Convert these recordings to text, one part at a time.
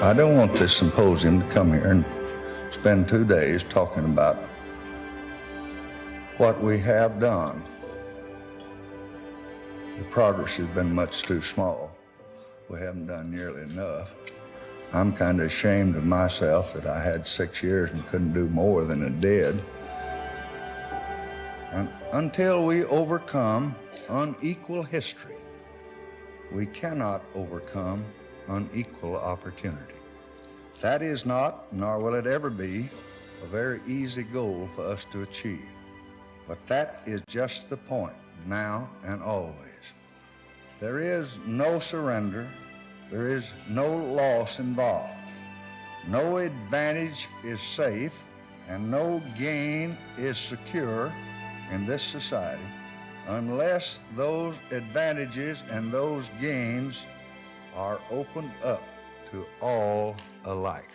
I don't want this symposium to come here and spend 2 days talking about what we have done. The progress has been much too small. We haven't done nearly enough. I'm kind of ashamed of myself that I had 6 years and couldn't do more than I did. And until we overcome unequal history, we cannot overcome unequal opportunity. That is not, nor will it ever be, a very easy goal for us to achieve. But that is just the point, now and always. There is no surrender, there is no loss involved. No advantage is safe, and no gain is secure in this society unless those advantages and those gains are opened up to all alike.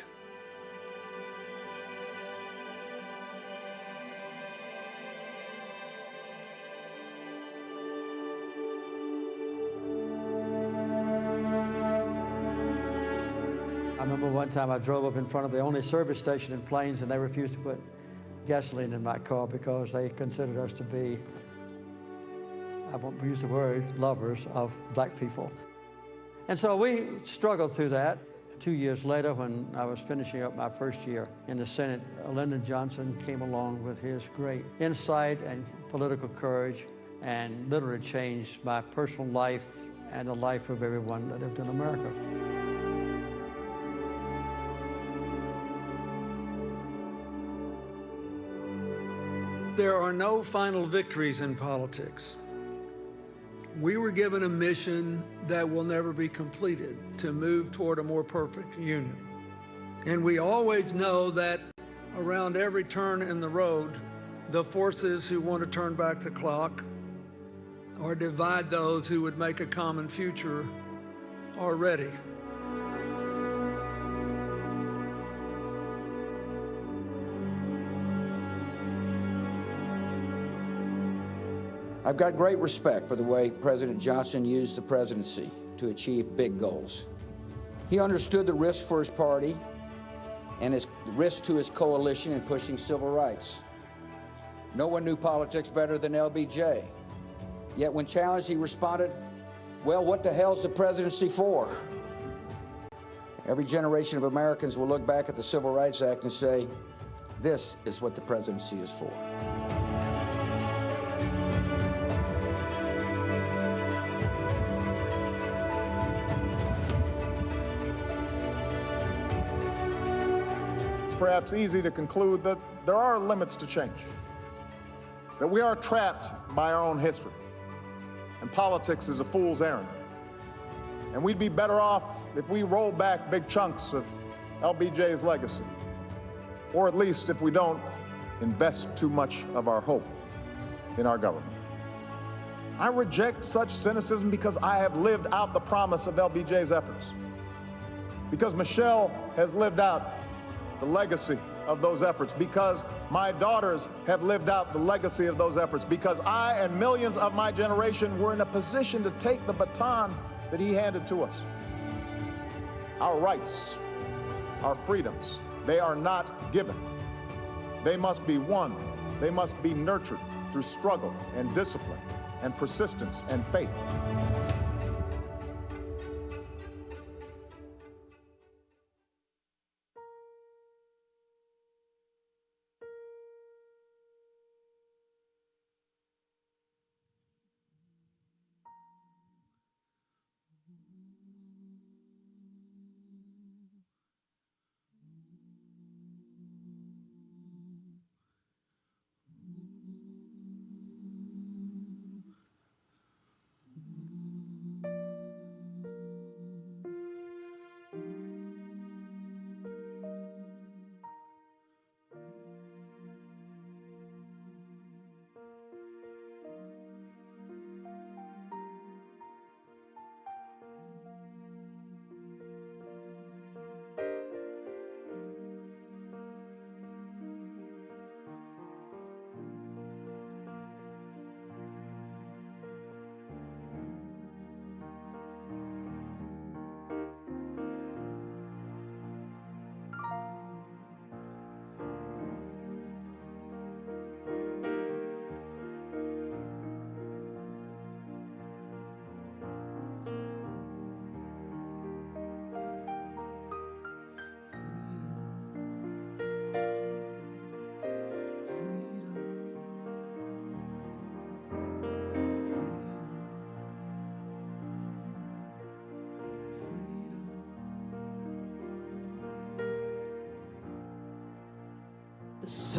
I remember one time I drove up in front of the only service station in Plains, and they refused to put gasoline in my car because they considered us to be, I won't use the word, lovers of black people. And so we struggled through that. 2 years later, when I was finishing up my first year in the Senate, Lyndon Johnson came along with his great insight and political courage and literally changed my personal life and the life of everyone that lived in America. There are no final victories in politics. We were given a mission that will never be completed, to move toward a more perfect union. And we always know that around every turn in the road, the forces who want to turn back the clock or divide those who would make a common future are ready. I've got great respect for the way President Johnson used the presidency to achieve big goals. He understood the risk for his party and the risk to his coalition in pushing civil rights. No one knew politics better than LBJ. Yet when challenged, he responded, "Well, what the hell's the presidency for?" Every generation of Americans will look back at the Civil Rights Act and say, this is what the presidency is for. It's perhaps easy to conclude that there are limits to change, that we are trapped by our own history, and politics is a fool's errand. And we'd be better off if we roll back big chunks of LBJ's legacy, or at least if we don't invest too much of our hope in our government. I reject such cynicism because I have lived out the promise of LBJ's efforts, because Michelle has lived out the legacy of those efforts, because my daughters have lived out the legacy of those efforts, because I and millions of my generation were in a position to take the baton that he handed to us. Our rights, our freedoms, they are not given. They must be won. They must be nurtured through struggle and discipline and persistence and faith.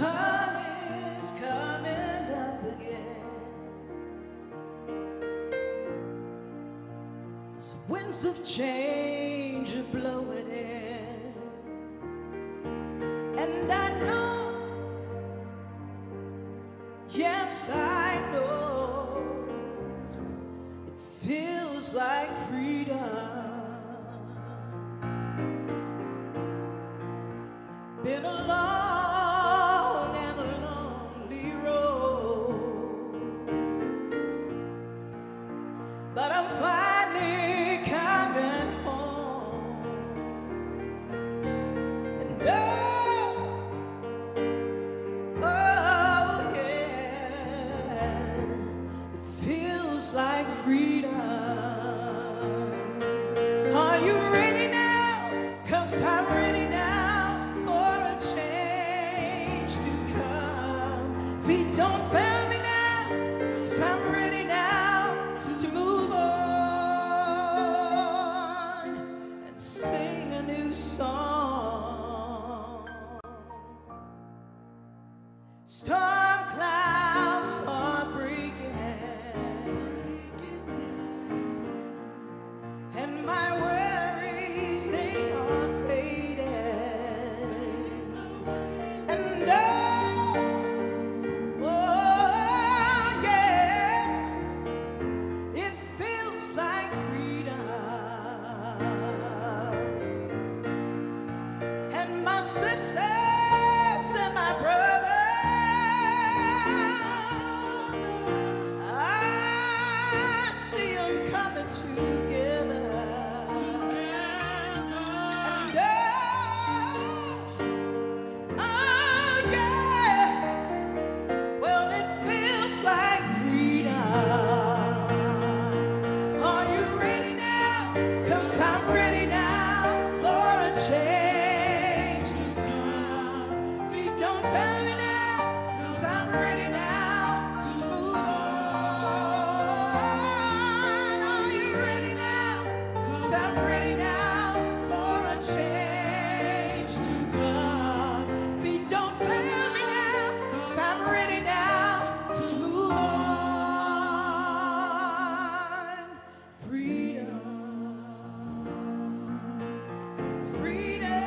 sun is coming up again. The winds of change are blowing in, and I know, yes I know, it feels like freedom. Been a long and a lonely road, but I'm finally coming home. And oh yeah, it feels like freedom. Are you ready now? 'Cause I'm ready now. Feet don't fail me now, 'cause I'm ready now to move on and sing a new song. Storm clouds are breaking, and my worries, they are fading, and sisters and my brothers, I see them coming together. And oh yeah, well it feels like freedom. Are you ready now? 'Cause I'm ready now for a change. I'm ready now to move on. Are you ready now? 'Cause I'm ready now for a change to come. Feet don't fail me now, 'cause I'm ready now to move on. Freedom, freedom.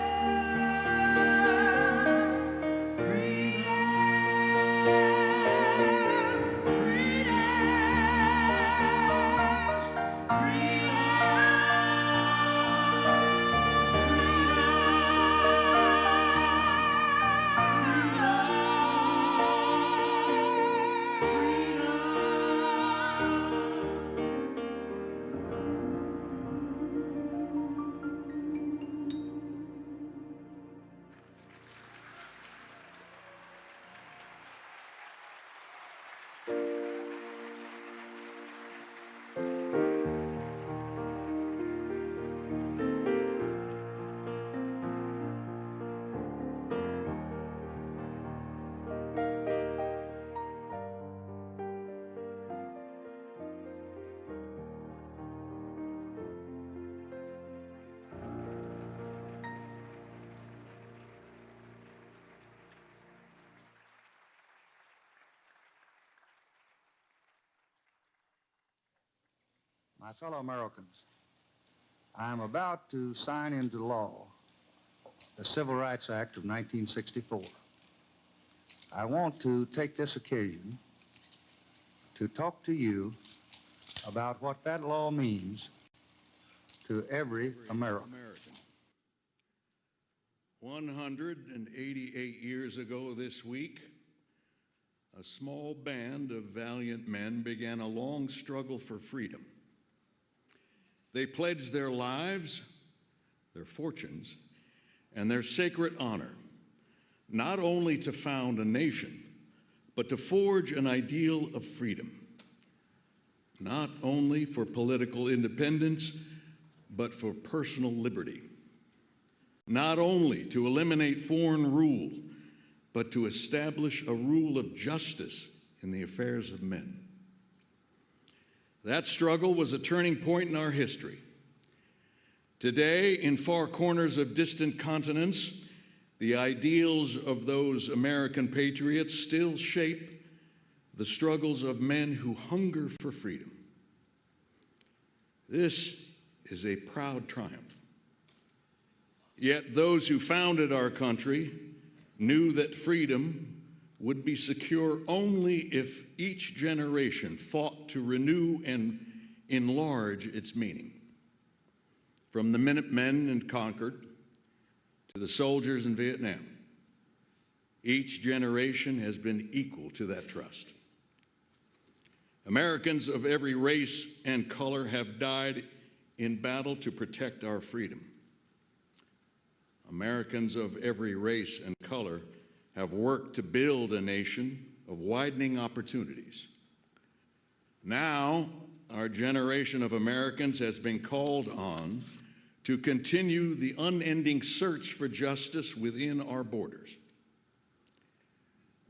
My fellow Americans, I am about to sign into law the Civil Rights Act of 1964. I want to take this occasion to talk to you about what that law means to every American. 188 years ago this week, a small band of valiant men began a long struggle for freedom. They pledged their lives, their fortunes, and their sacred honor, not only to found a nation, but to forge an ideal of freedom, not only for political independence, but for personal liberty, not only to eliminate foreign rule, but to establish a rule of justice in the affairs of men. That struggle was a turning point in our history. Today, in far corners of distant continents, The ideals of those American patriots still shape the struggles of men who hunger for freedom. This is a proud triumph. Yet those who founded our country knew that freedom would be secure only if each generation fought to renew and enlarge its meaning. From the Minutemen in Concord to the soldiers in Vietnam, each generation has been equal to that trust. Americans of every race and color have died in battle to protect our freedom. Americans of every race and color have worked to build a nation of widening opportunities. Now, our generation of Americans has been called on to continue the unending search for justice within our borders.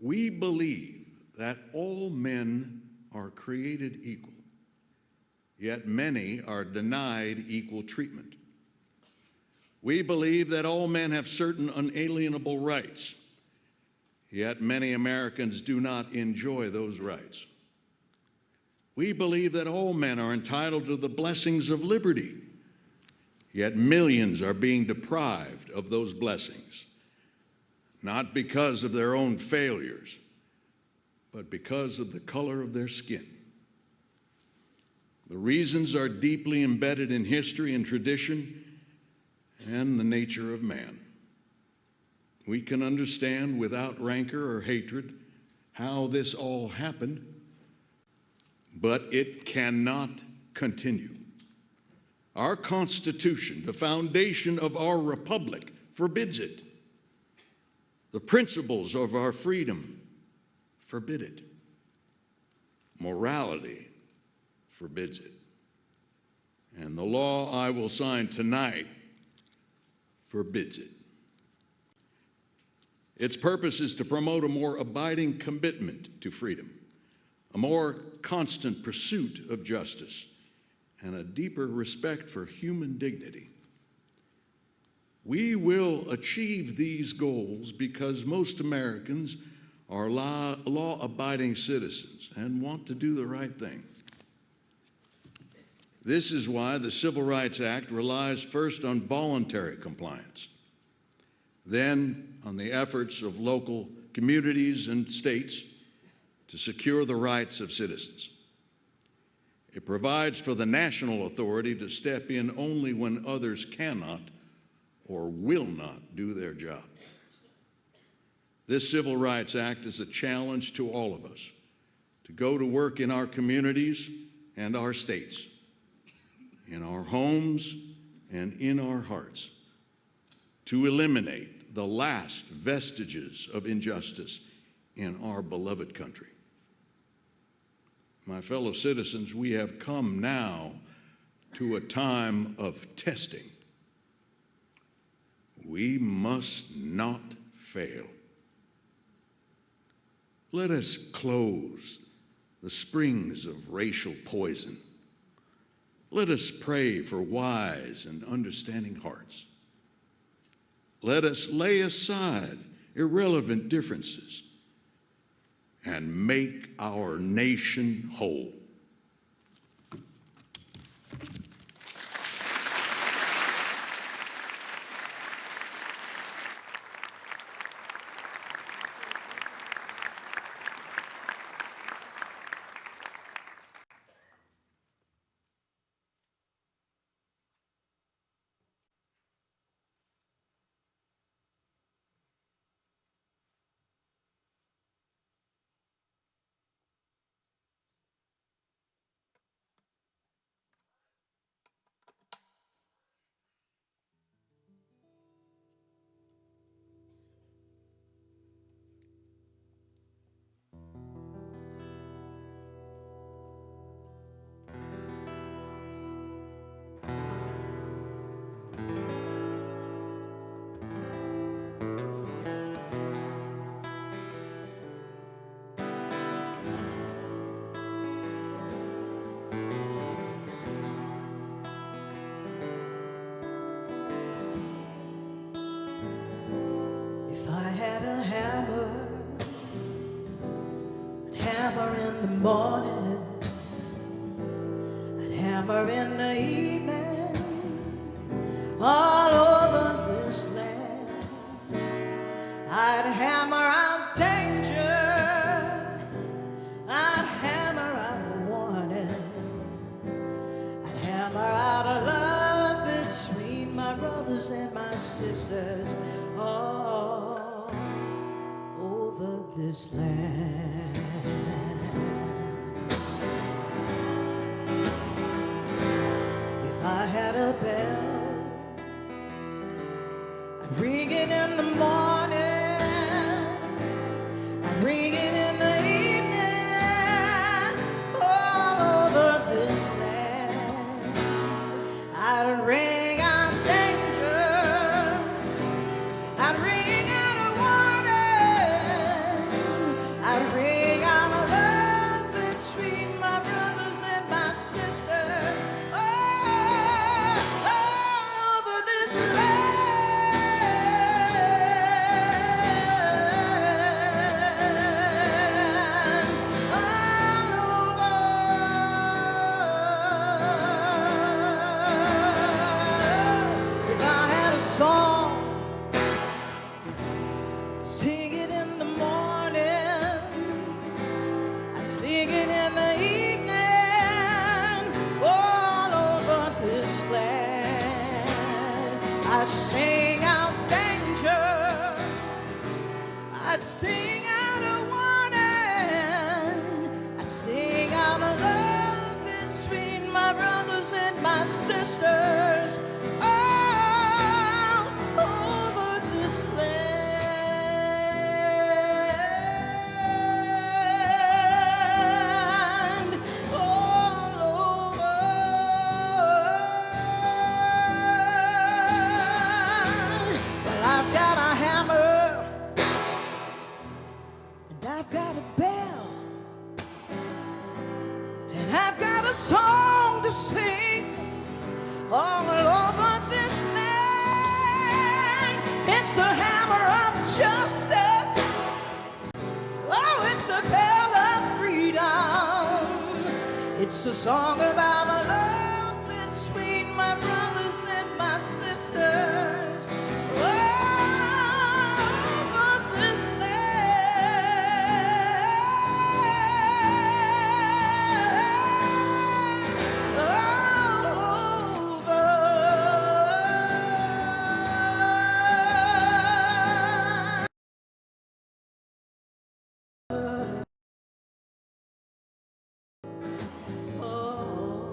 We believe that all men are created equal, yet many are denied equal treatment. We believe that all men have certain unalienable rights, yet many Americans do not enjoy those rights. We believe that all men are entitled to the blessings of liberty, yet millions are being deprived of those blessings, not because of their own failures, but because of the color of their skin. The reasons are deeply embedded in history and tradition and the nature of man. We can understand without rancor or hatred how this all happened, but it cannot continue. Our Constitution, the foundation of our republic, forbids it. The principles of our freedom forbid it. Morality forbids it. And the law I will sign tonight forbids it. Its purpose is to promote a more abiding commitment to freedom, a more constant pursuit of justice, and a deeper respect for human dignity. We will achieve these goals because most Americans are law-abiding citizens and want to do the right thing. This is why the Civil Rights Act relies first on voluntary compliance, then on the efforts of local communities and states to secure the rights of citizens. It provides for the national authority to step in only when others cannot or will not do their job. This Civil Rights Act is a challenge to all of us to go to work in our communities and our states, in our homes and in our hearts, to eliminate the last vestiges of injustice in our beloved country. My fellow citizens, we have come now to a time of testing. We must not fail. Let us close the springs of racial poison. Let us pray for wise and understanding hearts. Let us lay aside irrelevant differences and make our nation whole. had a hammer, I'd hammer in the morning, I'd hammer in the evening, all over this land. I'd hammer out danger, I'd hammer out a warning, I'd hammer out a love between my brothers and my sisters all over this land. If I had a bell, I'd ring it in the morning, I'd ring it in the evening, all over this land. I'd ring out danger, I'd ring out a warning, I'd ring out a love between my brothers and my sisters all over this land. Song, sing it in the morning, I'd sing it in the evening, all over this land. I'd sing out danger, I'd sing out a warning, I'd sing out a love between my brothers and my sisters. A song to sing all over this land. It's the hammer of justice. Oh, it's the bell of freedom. It's a song about a love between my brothers and my sisters. Oh,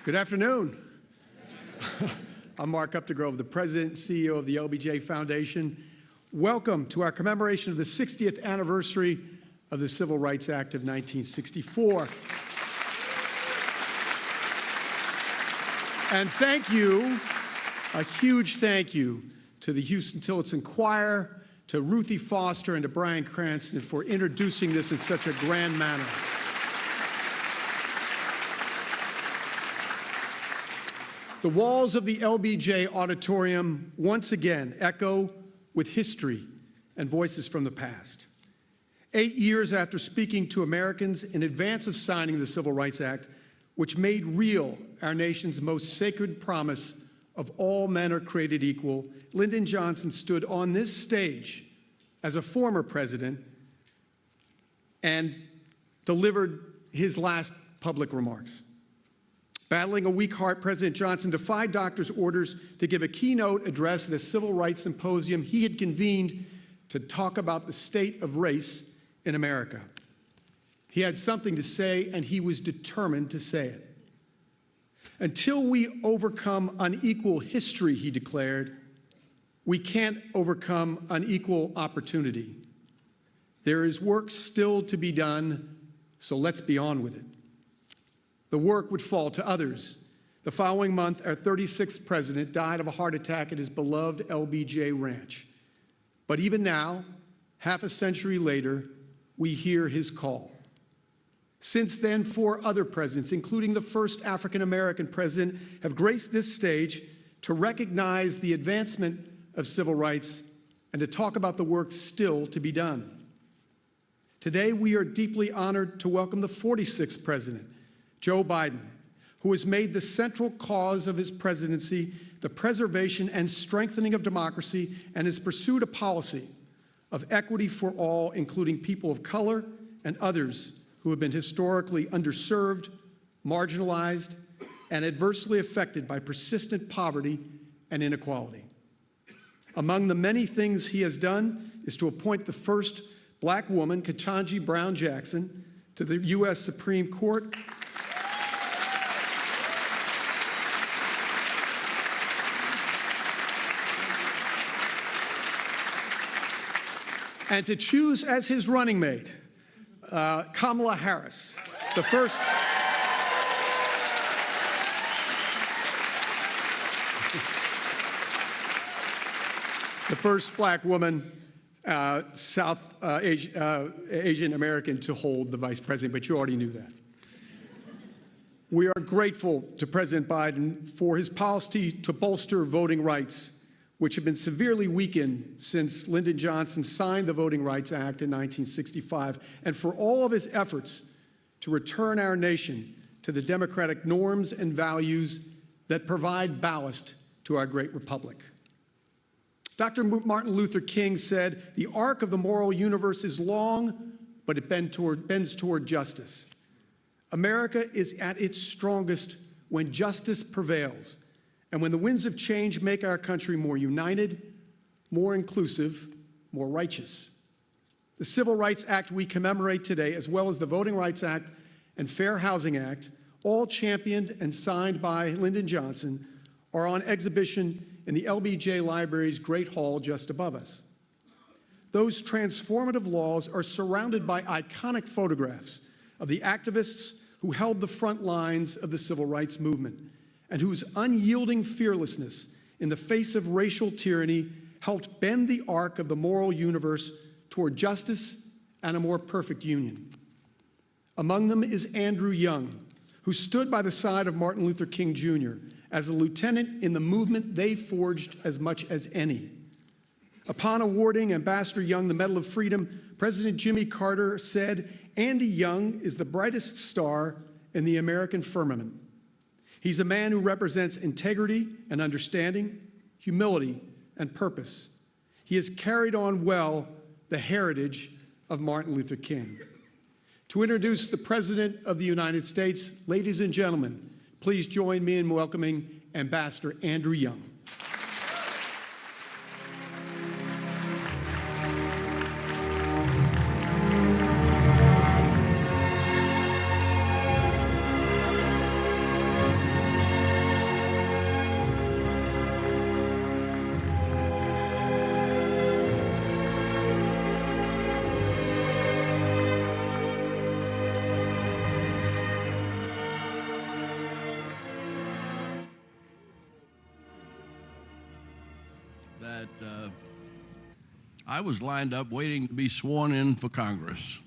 Good afternoon. I'm Mark Updegrove, the President and CEO of the LBJ Foundation. Welcome to our commemoration of the 60th anniversary of the Civil Rights Act of 1964. And thank you, a huge thank you to the Houston Tillotson Choir, to Ruthie Foster, and to Brian Cranston for introducing this in such a grand manner. The walls of the LBJ Auditorium once again echo with history and voices from the past. 8 years after speaking to Americans in advance of signing the Civil Rights Act, which made real our nation's most sacred promise of all men are created equal, Lyndon Johnson stood on this stage as a former president and delivered his last public remarks. Battling a weak heart, President Johnson defied doctors' orders to give a keynote address at a civil rights symposium he had convened to talk about the state of race in America. He had something to say, and he was determined to say it. Until we overcome unequal history, he declared, we can't overcome unequal opportunity. There is work still to be done, so let's be on with it. The work would fall to others. The following month, our 36th president died of a heart attack at his beloved LBJ ranch. But even now, half a century later, we hear his call. Since then, 4 other presidents, including the first African-American president, have graced this stage to recognize the advancement of civil rights and to talk about the work still to be done. Today, we are deeply honored to welcome the 46th president, Joe Biden, who has made the central cause of his presidency the preservation and strengthening of democracy and has pursued a policy of equity for all, including people of color and others who have been historically underserved, marginalized, and adversely affected by persistent poverty and inequality. Among the many things he has done is to appoint the first black woman, Ketanji Brown Jackson, to the U.S. Supreme Court, and to choose as his running mate Kamala Harris, the first black woman, South Asian American to hold the vice president, but you already knew that. We are grateful to President Biden for his policy to bolster voting rights, which have been severely weakened since Lyndon Johnson signed the Voting Rights Act in 1965, and for all of his efforts to return our nation to the democratic norms and values that provide ballast to our great republic. Dr. Martin Luther King said, "The arc of the moral universe is long, but it bends toward justice." America is at its strongest when justice prevails, and when the winds of change make our country more united, more inclusive, more righteous. The Civil Rights Act we commemorate today, as well as the Voting Rights Act and Fair Housing Act, all championed and signed by Lyndon Johnson, are on exhibition in the LBJ Library's Great Hall just above us. Those transformative laws are surrounded by iconic photographs of the activists who held the front lines of the civil rights movement, and whose unyielding fearlessness in the face of racial tyranny helped bend the arc of the moral universe toward justice and a more perfect union. Among them is Andrew Young, who stood by the side of Martin Luther King Jr. as a lieutenant in the movement they forged as much as any. Upon awarding Ambassador Young the Medal of Freedom, President Jimmy Carter said, "Andy Young is the brightest star in the American firmament. He's a man who represents integrity and understanding, humility and purpose. He has carried on well the heritage of Martin Luther King." To introduce the President of the United States, ladies and gentlemen, please join me in welcoming Ambassador Andrew Young. that I was lined up waiting to be sworn in for Congress.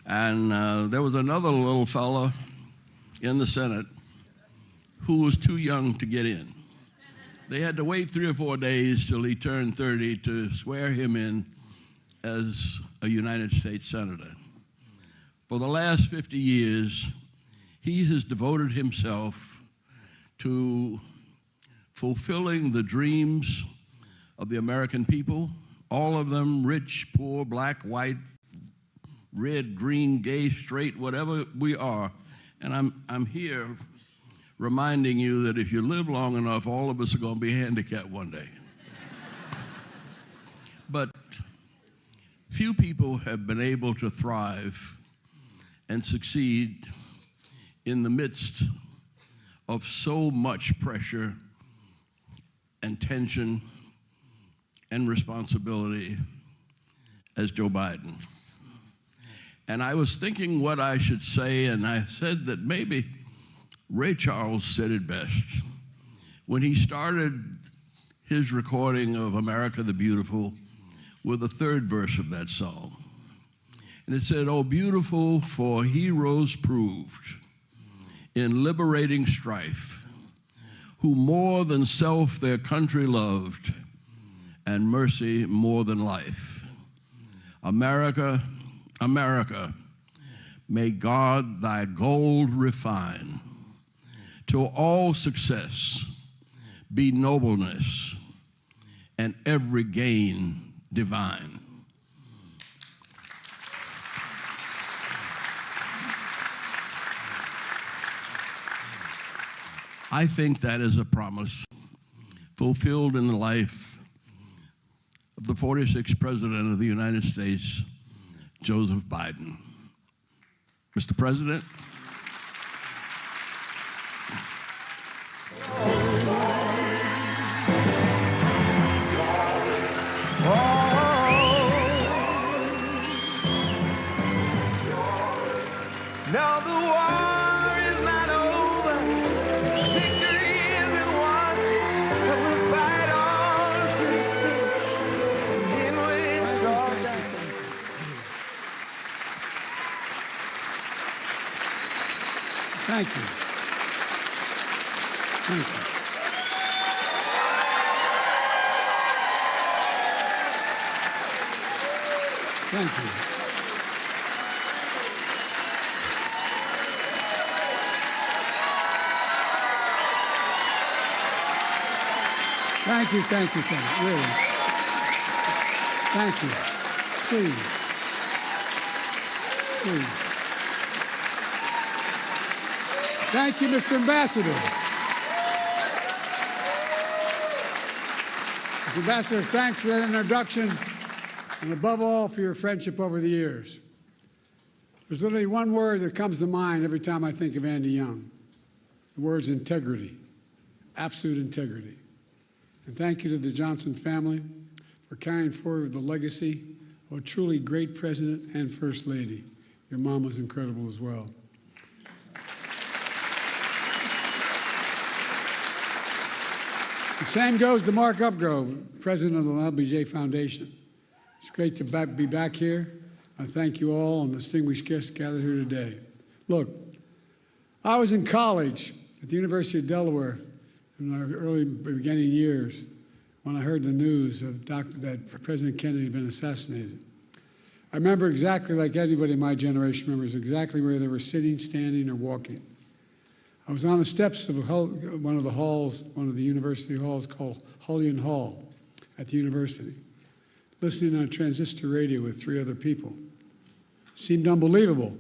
And there was another little fella in the Senate who was too young to get in. They had to wait 3 or 4 days till he turned 30 to swear him in as a United States Senator. For the last 50 years, he has devoted himself to fulfilling the dreams of the American people, all of them, rich, poor, black, white, red, green, gay, straight, whatever we are. And I'm here reminding you that if you live long enough, all of us are going to be handicapped one day. But few people have been able to thrive and succeed in the midst of so much pressure and tension and responsibility as Joe Biden. And I was thinking what I should say, and I said that maybe Ray Charles said it best when he started his recording of America the Beautiful with the third verse of that song. And it said, "Oh, beautiful for heroes proved in liberating strife, who more than self their country loved, and mercy more than life. America, America, may God thy gold refine, till all success be nobleness, and every gain divine." I think that is a promise fulfilled in the life of the 46th President of the United States, Joseph Biden. Mr. President. Now the war is not over, victory isn't won, but we'll fight on to the finish, and then when it's all done. Thank you. Thank you. Thank you. Thank you, thank you, thank you, really. Thank you. Please. Please. Thank you, Mr. Ambassador. Mr. Ambassador, thanks for that introduction, and above all, for your friendship over the years. There's literally one word that comes to mind every time I think of Andy Young. The word's integrity, absolute integrity. And thank you to the Johnson family for carrying forward the legacy of a truly great president and first lady. Your mom was incredible as well. The same goes to Mark Upgrove, president of the LBJ Foundation. It's great to be back here. I thank you all and distinguished guests gathered here today. Look, I was in college at the University of Delaware in our early beginning years when I heard the news of that President Kennedy had been assassinated. I remember exactly like anybody in my generation remembers exactly where they were sitting, standing, or walking. I was on the steps of one of the university halls called Hullion Hall at the university, listening on a transistor radio with 3 other people. Seemed unbelievable.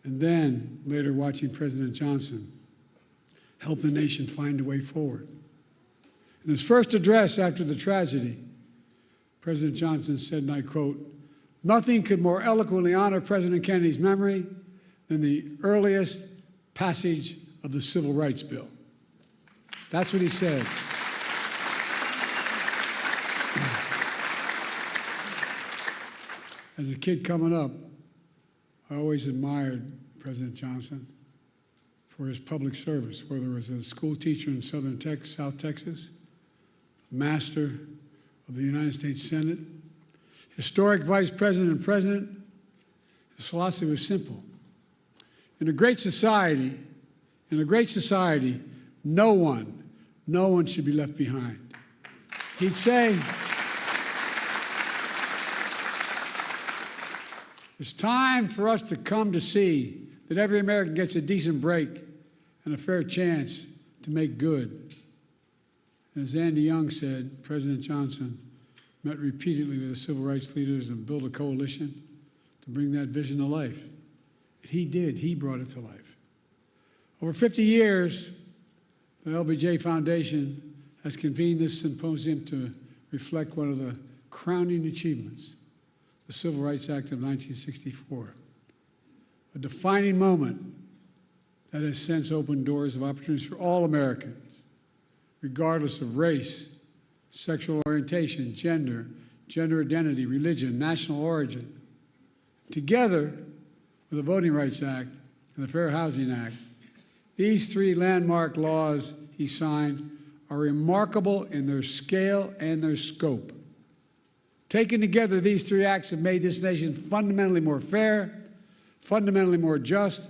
And then, later watching President Johnson help the nation find a way forward. In his first address after the tragedy, President Johnson said, and I quote, "Nothing could more eloquently honor President Kennedy's memory than the earliest passage of the Civil Rights Bill." That's what he said. As a kid coming up, I always admired President Johnson for his public service, whether it was a school teacher in South Texas, Master of the United States Senate, historic Vice President and President, his philosophy was simple. In a great society, no one should be left behind. He'd say, it's time for us to come to see that every American gets a decent break and a fair chance to make good. And as Andy Young said, President Johnson met repeatedly with the civil rights leaders and built a coalition to bring that vision to life. And he did. He brought it to life. Over 50 years, the LBJ Foundation has convened this symposium to reflect one of the crowning achievements, the Civil Rights Act of 1964, a defining moment that has since opened doors of opportunities for all Americans, regardless of race, sexual orientation, gender identity, religion, national origin. Together with the Voting Rights Act and the Fair Housing Act, these three landmark laws he signed are remarkable in their scale and their scope. Taken together, these three acts have made this nation fundamentally more fair, fundamentally more just,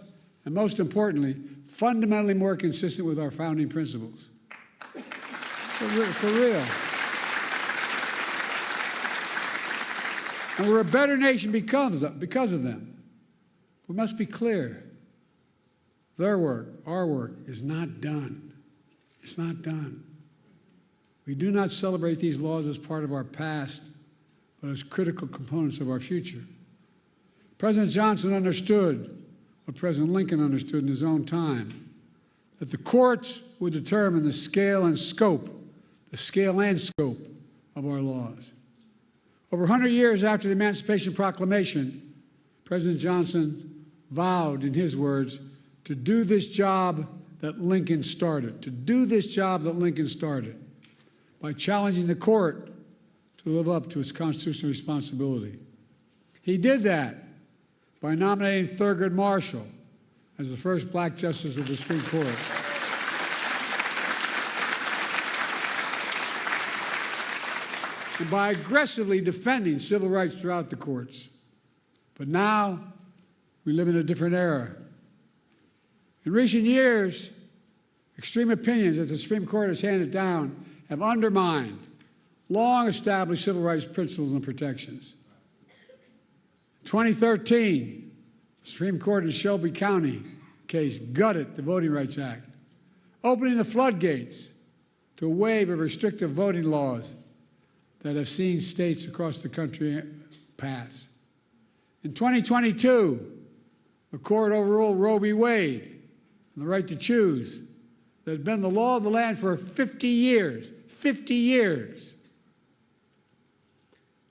and most importantly, fundamentally more consistent with our founding principles. For real. And we're a better nation because of them. We must be clear. Their work, our work, is not done. It's not done. We do not celebrate these laws as part of our past, but as critical components of our future. President Johnson understood what President Lincoln understood in his own time, that the courts would determine the scale and scope of our laws. Over 100 years after the Emancipation Proclamation, President Johnson vowed, in his words, to do this job that Lincoln started, by challenging the court to live up to its constitutional responsibility. He did that by nominating Thurgood Marshall as the first black justice of the Supreme Court. And by aggressively defending civil rights throughout the courts. But now, we live in a different era. In recent years, extreme opinions that the Supreme Court has handed down have undermined long-established civil rights principles and protections. In 2013, the Supreme Court in Shelby County case gutted the Voting Rights Act, opening the floodgates to a wave of restrictive voting laws that have seen states across the country pass. In 2022, the court overruled Roe v. Wade and the right to choose that had been the law of the land for 50 years. 50 years.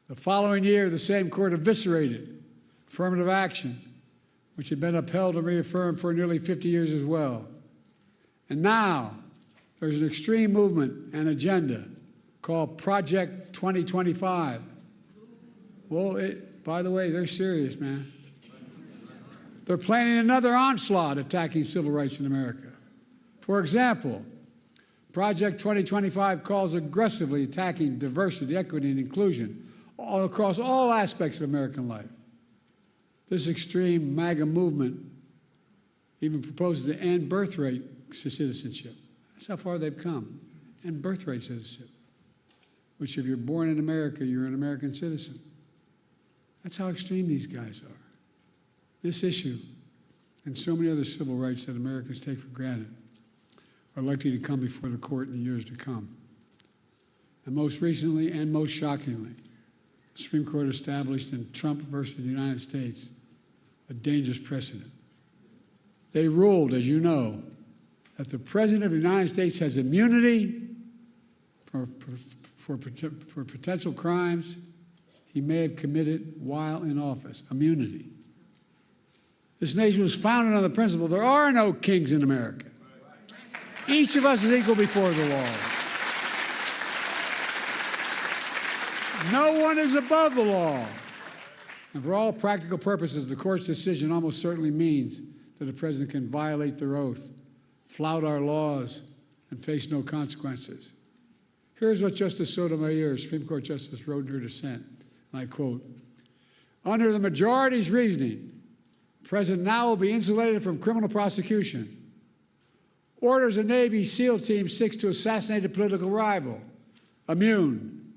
The following year, the same court eviscerated affirmative action, which had been upheld and reaffirmed for nearly 50 years as well. And now, there's an extreme movement and agenda called Project 2025. Well, by the way, they're serious, man. They're planning another onslaught attacking civil rights in America. For example, Project 2025 calls aggressively attacking diversity, equity, and inclusion all across all aspects of American life. This extreme MAGA movement even proposes to end birthright citizenship. That's how far they've come. End birthright citizenship, which if you're born in America, you're an American citizen. That's how extreme these guys are. This issue and so many other civil rights that Americans take for granted are likely to come before the court in the years to come. And most recently and most shockingly, the Supreme Court established in Trump versus the United States a dangerous precedent. They ruled, as you know, that the President of the United States has immunity for potential crimes he may have committed while in office. Immunity. This nation was founded on the principle there are no kings in America. Each of us is equal before the law. No one is above the law. And for all practical purposes, the court's decision almost certainly means that a president can violate their oath, flout our laws, and face no consequences. Here's what Justice Sotomayor, Supreme Court Justice, wrote in her dissent, and I quote, "Under the majority's reasoning, the President now will be insulated from criminal prosecution. Orders a Navy SEAL team seeks to assassinate a political rival. Immune.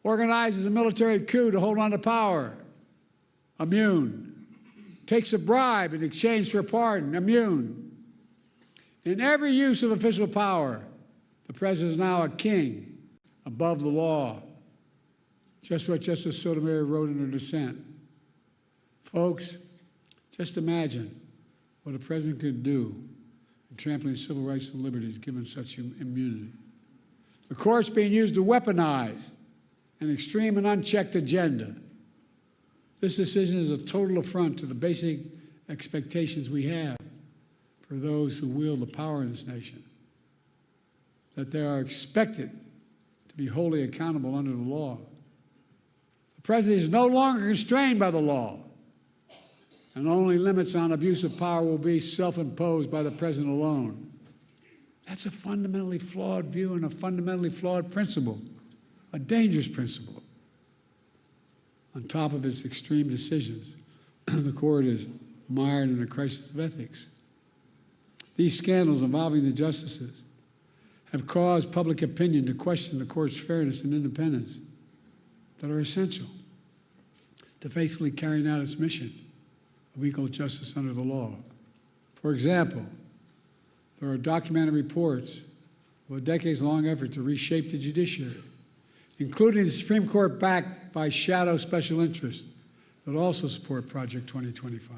Organizes a military coup to hold on to power. Immune. Takes a bribe in exchange for a pardon. Immune. In every use of official power, the President is now a king above the law." Just what Justice Sotomayor wrote in her dissent. Folks, just imagine what a president could do in trampling civil rights and liberties given such immunity. The court's being used to weaponize an extreme and unchecked agenda. This decision is a total affront to the basic expectations we have for those who wield the power in this nation, that they are expected to be wholly accountable under the law. The President is no longer constrained by the law, and only limits on abuse of power will be self-imposed by the President alone. That's a fundamentally flawed view and a fundamentally flawed principle, a dangerous principle. On top of its extreme decisions, the court is mired in a crisis of ethics. These scandals involving the justices have caused public opinion to question the court's fairness and independence that are essential to faithfully carrying out its mission of equal justice under the law. For example, there are documented reports of a decades-long effort to reshape the judiciary, including the Supreme Court backed by shadow special interests that also support Project 2025.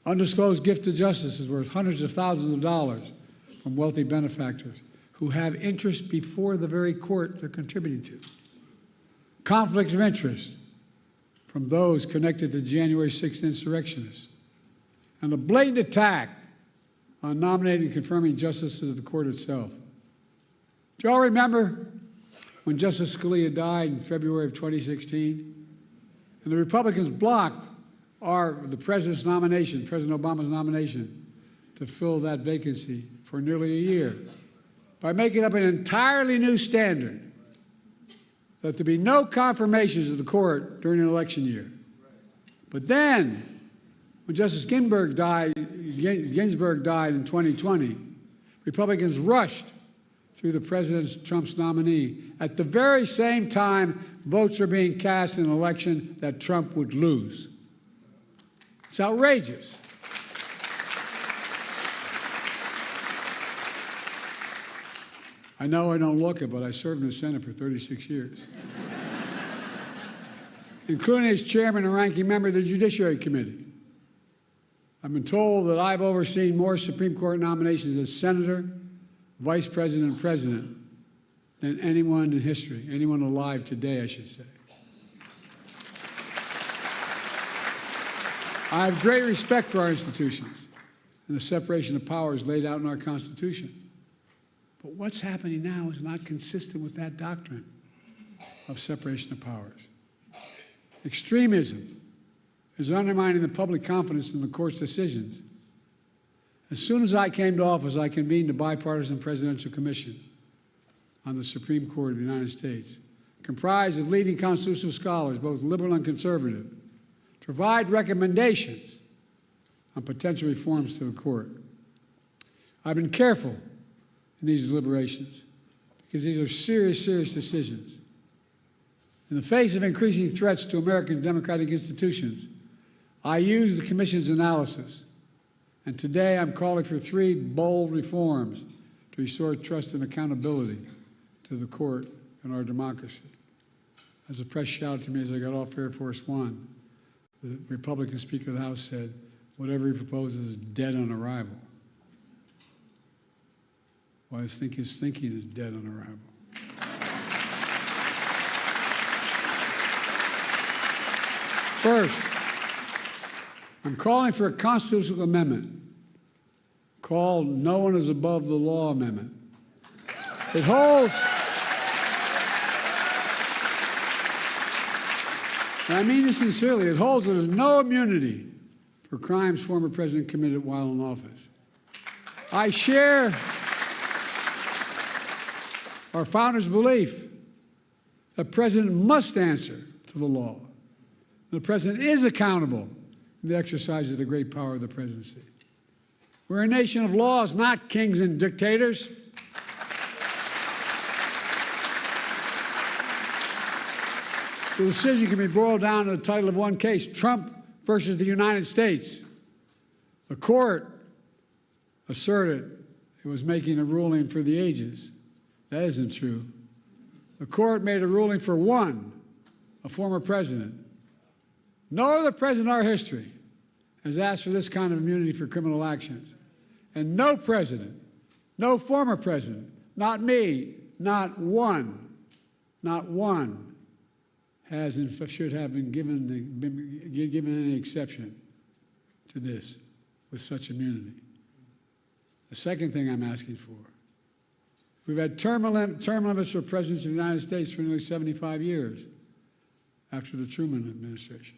Undisclosed gift to justice is worth hundreds of thousands of dollars from wealthy benefactors who have interest before the very court they're contributing to. Conflicts of interest from those connected to January 6th insurrectionists, and a blatant attack on nominating and confirming justices of the court itself. Do you all remember when Justice Scalia died in February of 2016? And the Republicans blocked the President's nomination, President Obama's nomination, to fill that vacancy for nearly a year by making up an entirely new standard that there be no confirmations of the court during an election year. But then, when Justice Ginsburg died in 2020, Republicans rushed through the President Trump's nominee at the very same time votes are being cast in an election that Trump would lose. It's outrageous. I know I don't look it, but I served in the Senate for 36 years, including as chairman and ranking member of the Judiciary Committee. I've been told that I've overseen more Supreme Court nominations as senator, vice president, and president than anyone in history, anyone alive today, I should say. I have great respect for our institutions and the separation of powers laid out in our Constitution. But what's happening now is not consistent with that doctrine of separation of powers. Extremism is undermining the public confidence in the court's decisions. As soon as I came to office, I convened a bipartisan presidential commission on the Supreme Court of the United States, comprised of leading constitutional scholars, both liberal and conservative, to provide recommendations on potential reforms to the court. I've been careful in these deliberations because these are serious, serious decisions. In the face of increasing threats to American democratic institutions, I used the Commission's analysis, and today I'm calling for 3 bold reforms to restore trust and accountability to the court and our democracy. As the press shouted to me as I got off Air Force One, the Republican Speaker of the House said, "Whatever he proposes is dead on arrival." Well, I think his thinking is dead on arrival. First, I'm calling for a constitutional amendment called "No One is Above the Law" amendment. It holds, and I mean this sincerely, it holds that there's no immunity for crimes former president committed while in our founders' belief that the president must answer to the law. The president is accountable in the exercise of the great power of the presidency. We're a nation of laws, not kings and dictators. The decision can be boiled down to the title of one case, Trump versus the United States. The court asserted it was making a ruling for the ages. That isn't true. The court made a ruling for one, a former president. No other president in our history has asked for this kind of immunity for criminal actions. And no president, no former president, not me, not one, has and should have been given any exception to this with such immunity. The second thing I'm asking for, we've had term limits for presidents of the United States for nearly 75 years after the Truman administration.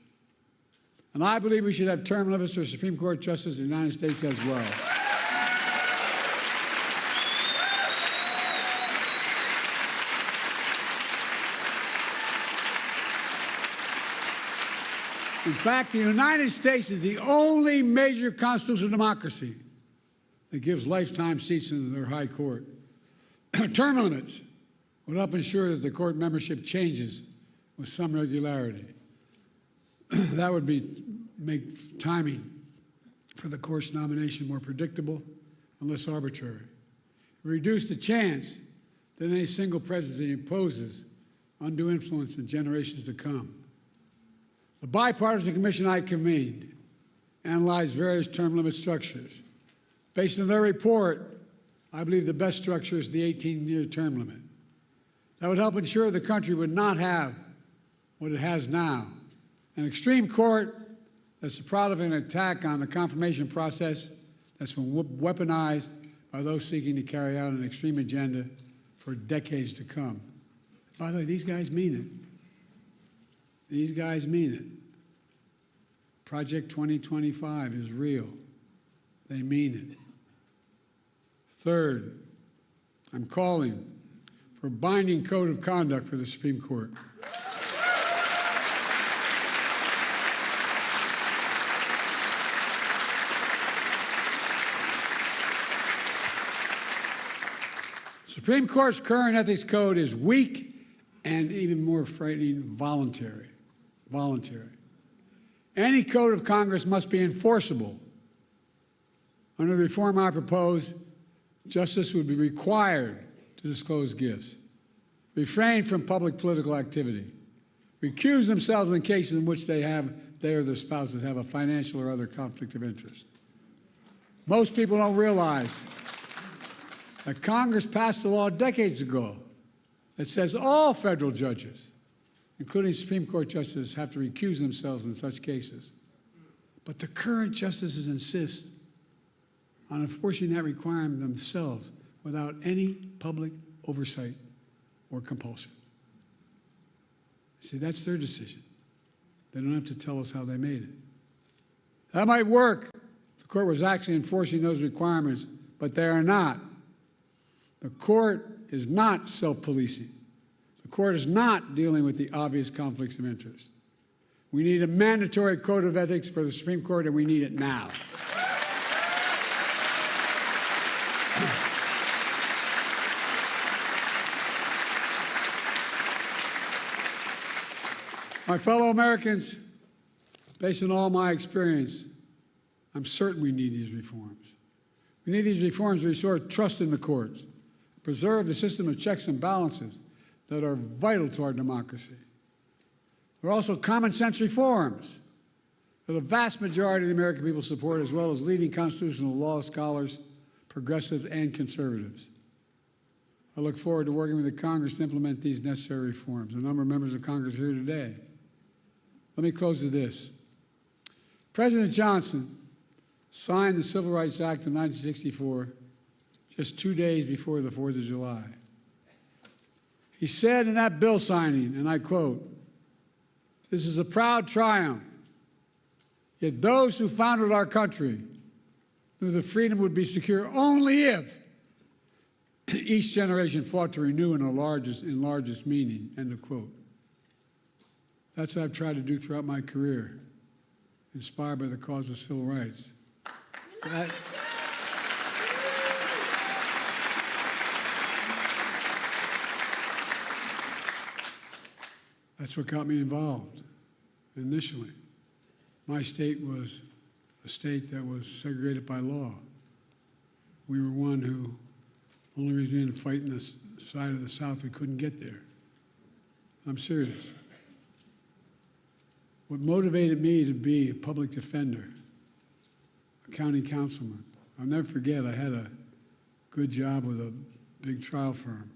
And I believe we should have term limits for Supreme Court justices of the United States as well. In fact, the United States is the only major constitutional democracy that gives lifetime seats in their high court. Term limits would help ensure that the court membership changes with some regularity. That would make timing for the court's nomination more predictable and less arbitrary. It would reduce the chance that any single presidency imposes undue influence in generations to come. The bipartisan commission I convened analyzed various term limit structures. Based on their report, I believe the best structure is the 18-year term limit. That would help ensure the country would not have what it has now, an extreme court that's the product of an attack on the confirmation process that's been weaponized by those seeking to carry out an extreme agenda for decades to come. By the way, these guys mean it. These guys mean it. Project 2025 is real. They mean it. Third, I'm calling for a binding code of conduct for the Supreme Court. Supreme Court's current ethics code is weak and, even more frightening, voluntary. Any code of Congress must be enforceable. Under the reform I propose, justice would be required to disclose gifts, refrain from public political activity, recuse themselves in cases in which they or their spouses have a financial or other conflict of interest. Most people don't realize that Congress passed a law decades ago that says all federal judges, including Supreme Court justices, have to recuse themselves in such cases. But the current justices insist on enforcing that requirement themselves without any public oversight or compulsion. See, that's their decision. They don't have to tell us how they made it. That might work if the court was actually enforcing those requirements, but they are not. The court is not self-policing. The court is not dealing with the obvious conflicts of interest. We need a mandatory code of ethics for the Supreme Court, and we need it now. My fellow Americans, based on all my experience, I'm certain we need these reforms. We need these reforms to restore trust in the courts, preserve the system of checks and balances that are vital to our democracy. There are also common sense reforms that a vast majority of the American people support, as well as leading constitutional law scholars, progressives, and conservatives. I look forward to working with the Congress to implement these necessary reforms. A number of members of Congress are here today. Let me close with this. President Johnson signed the Civil Rights Act of 1964 just 2 days before the 4th of July. He said in that bill signing, and I quote, "This is a proud triumph, yet those who founded our country knew that freedom would be secure only if Each generation fought to renew in largest meaning, end of quote. That's what I've tried to do throughout my career, inspired by the cause of civil rights. That's what got me involved initially. My state was a state that was segregated by law. We were one who, only reason we didn't fight in the side of the South, we couldn't get there. I'm serious. What motivated me to be a public defender, a county councilman, I'll never forget, I had a good job with a big trial firm.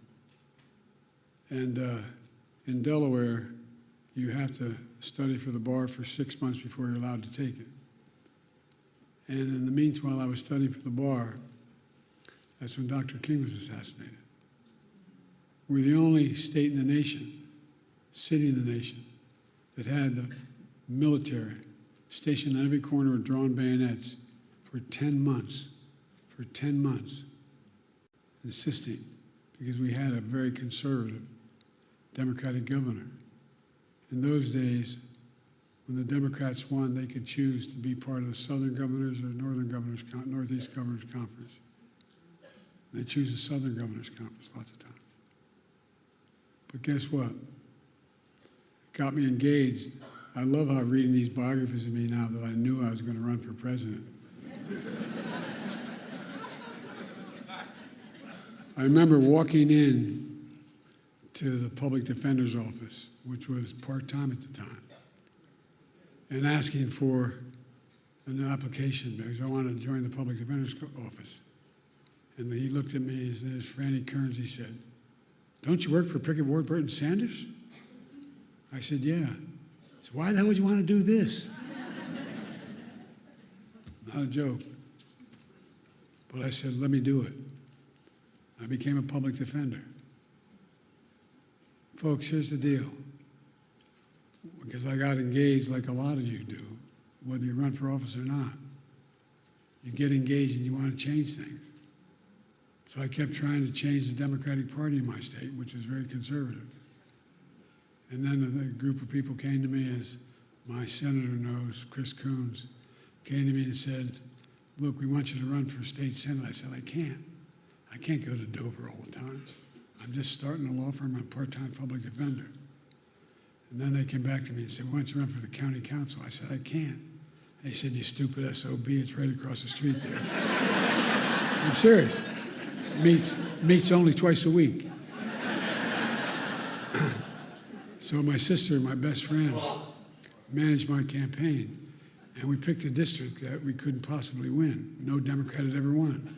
And in Delaware, you have to study for the bar for 6 months before you're allowed to take it. And in the meantime, while I was studying for the bar, that's when Dr. King was assassinated. We're the only state in the nation, city in the nation, that had the military stationed on every corner with drawn bayonets for 10 months, insisting, because we had a very conservative Democratic governor. In those days, when the Democrats won, they could choose to be part of the Southern Governors or Northeast Governors Conference. They choose the Southern Governors Conference lots of times. But guess what? It got me engaged. I love how reading these biographies of me now that I knew I was going to run for president. I remember walking in to the public defender's office, which was part-time at the time, and asking for an application because I wanted to join the public defender's office. And he looked at me, his name is Franny Kearns, he said, "Don't you work for Pickett, Ward, Burton, Sanders?" I said, "Yeah." He said, "Why the hell would you want to do this?" Not a joke. But I said, "Let me do it." I became a public defender. Folks, here's the deal. Because I got engaged like a lot of you do, whether you run for office or not. You get engaged and you want to change things. So I kept trying to change the Democratic Party in my state, which is very conservative. And then a group of people came to me, as my senator knows, Chris Coons, came to me and said, "Look, we want you to run for state senate." I said, I can't go to Dover all the time. I'm just starting a law firm. I'm a part-time public defender. And then they came back to me and said, "Why don't you run for the county council?" I said, "I can't." They said, "You stupid SOB, it's right across the street there." I'm serious. Meets only twice a week. So my sister, my best friend, managed my campaign. And we picked a district that we couldn't possibly win. No Democrat had ever won.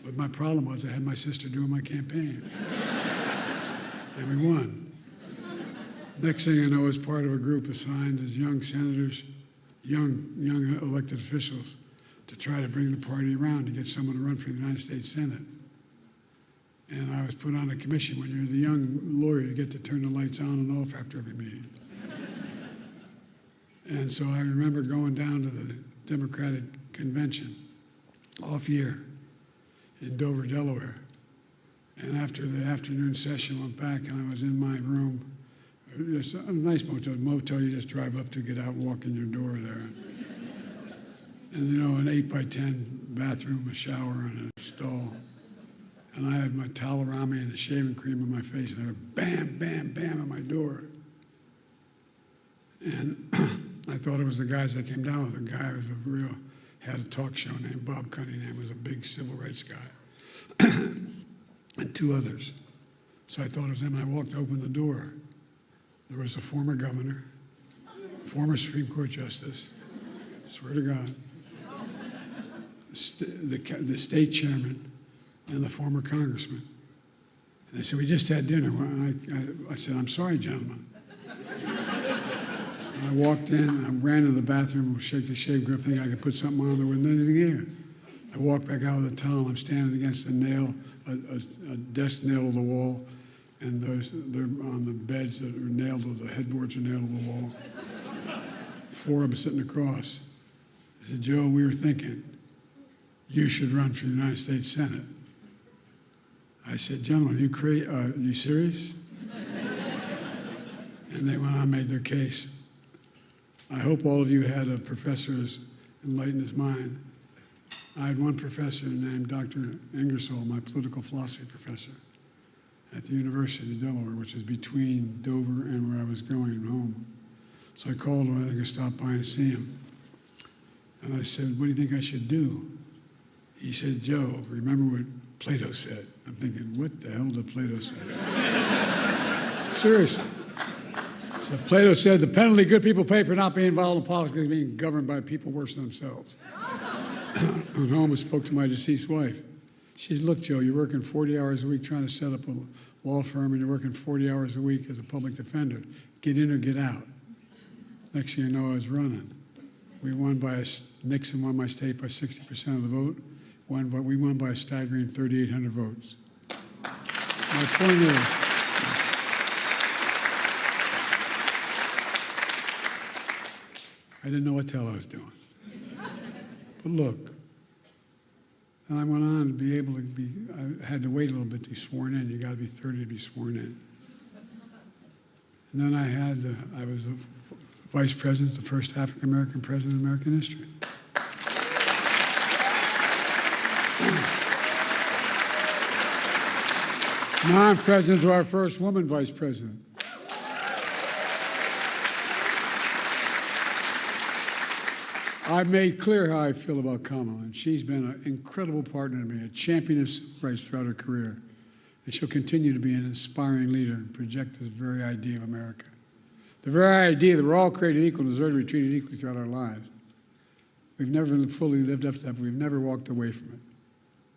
But my problem was I had my sister doing my campaign. And we won. Next thing I know, I was part of a group assigned as young senators, young elected officials, to try to bring the party around to get someone to run for the United States Senate. And I was put on a commission. When you're the young lawyer, you get to turn the lights on and off after every meeting. And so I remember going down to the Democratic convention off year in Dover, Delaware. And after the afternoon session, went back and I was in my room. Just a nice motel you just drive up to, get out and walk in your door there. And you know, an 8x10 bathroom, a shower, and a stall. And I had my towel around me and the shaving cream on my face, and I went bam, bam, bam at my door. And I thought it was the guys that came down with. The guy was had a talk show named Bob Cunningham, was a big civil rights guy, and two others. So I thought it was them. I walked to open the door. There was a former governor, former Supreme Court justice, swear to God, the state chairman, and the former congressman. And they said, "We just had dinner." Well, I said, "I'm sorry, gentlemen." I walked in, I ran to the bathroom, shake the shave grip, thinking I could put something on there, wasn't anything there. I walked back out with a towel, I'm standing against a nail, a desk nail to the wall, and they're on the beds that are nailed to the headboards are nailed to the wall. Four of them sitting across. I said, "Joe, we were thinking you should run for the United States Senate." I said, gentlemen, you serious? And they went on and made their case. I hope all of you had a professor as enlightened as mine. I had one professor named Dr. Ingersoll, my political philosophy professor, at the University of Delaware, which is between Dover and where I was going home. So I called him, I could stop by and see him. And I said, what do you think I should do? He said, Joe, remember what Plato said. I'm thinking, what the hell did Plato say? Seriously. So Plato said, the penalty good people pay for not being involved in politics is being governed by people worse than themselves. I went home and spoke to my deceased wife. She said, look, Joe, you're working 40 hours a week trying to set up a law firm, and you're working 40 hours a week as a public defender. Get in or get out. Next thing you know, I was running. We won by Nixon won my state by 60% of the vote. We won by a staggering 3,800 votes. My point is, I didn't know what the hell I was doing. But look, and I went on to be able to be, I had to wait a little bit to be sworn in. You got to be 30 to be sworn in. And then I was the vice president, the first African-American president in American history. Now I'm president to our first woman vice president. I've made clear how I feel about Kamala, and she's been an incredible partner to me, a champion of civil rights throughout her career. And she'll continue to be an inspiring leader and project this very idea of America. The very idea that we're all created equal and deserve to be treated equally throughout our lives. We've never fully lived up to that, but we've never walked away from it.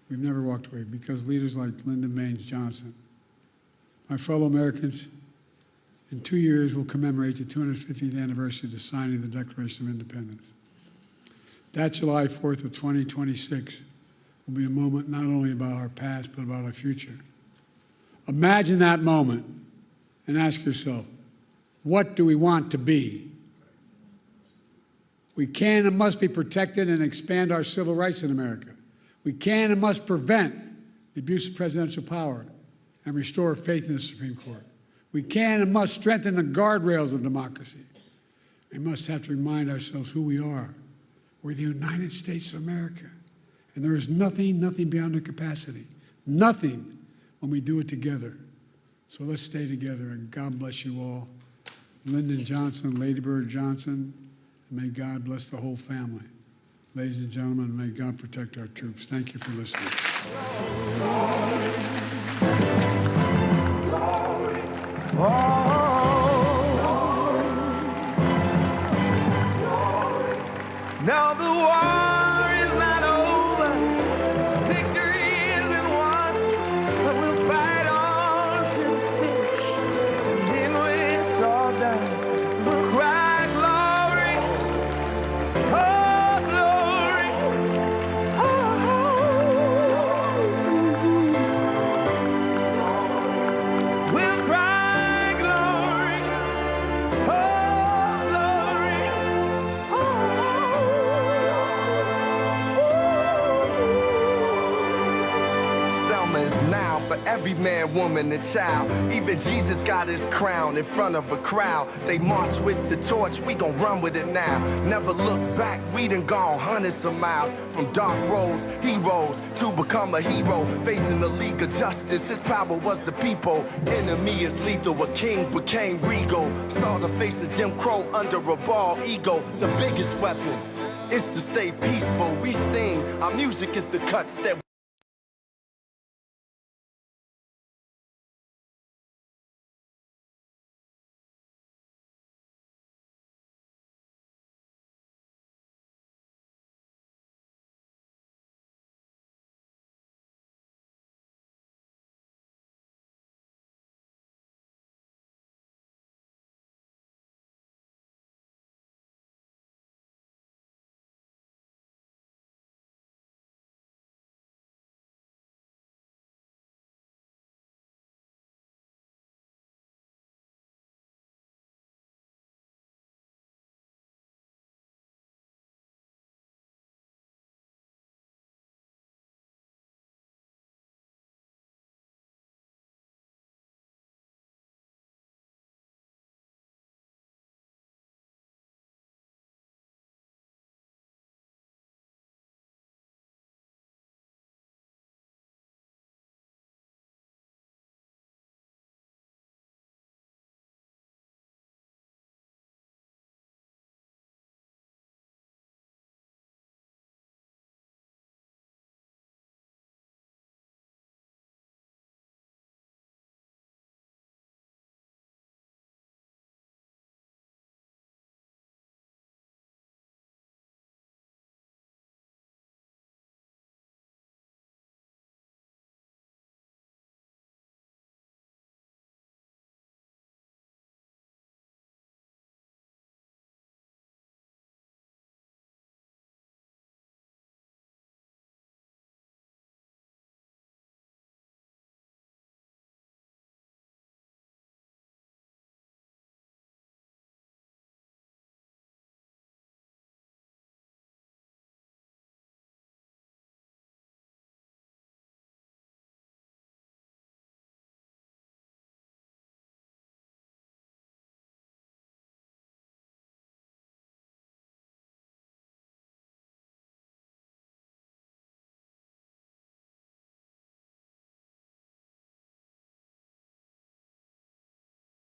We've never walked away because leaders like Lyndon Baines Johnson, my fellow Americans, in 2 years we'll commemorate the 250th anniversary of the signing of the Declaration of Independence. That July 4th of 2026 will be a moment not only about our past, but about our future. Imagine that moment and ask yourself, what do we want to be? We can and must be protected and expand our civil rights in America. We can and must prevent the abuse of presidential power and restore faith in the Supreme Court. We can and must strengthen the guardrails of democracy. We must have to remind ourselves who we are. We're the United States of America. And there is nothing beyond our capacity. Nothing when we do it together. So let's stay together, and God bless you all. Lyndon Johnson, Lady Bird Johnson, and may God bless the whole family. Ladies and gentlemen, may God protect our troops. Thank you for listening. Now the war is not over, victory isn't won, but we'll fight on to the finish, and then when it's all done, we'll cry glory, oh glory, oh. We'll cry glory, oh glory, oh. Is now for every man, woman, and child. Even Jesus got his crown in front of a crowd. They march with the torch, we gon' run with it now. Never look back, we done gone hundreds of miles. From dark roads, heroes, to become a hero. Facing the League of Justice, his power was the people. Enemy is lethal, a king became regal. Saw the face of Jim Crow under a bald ego. The biggest weapon is to stay peaceful. We sing, our music is the cuts that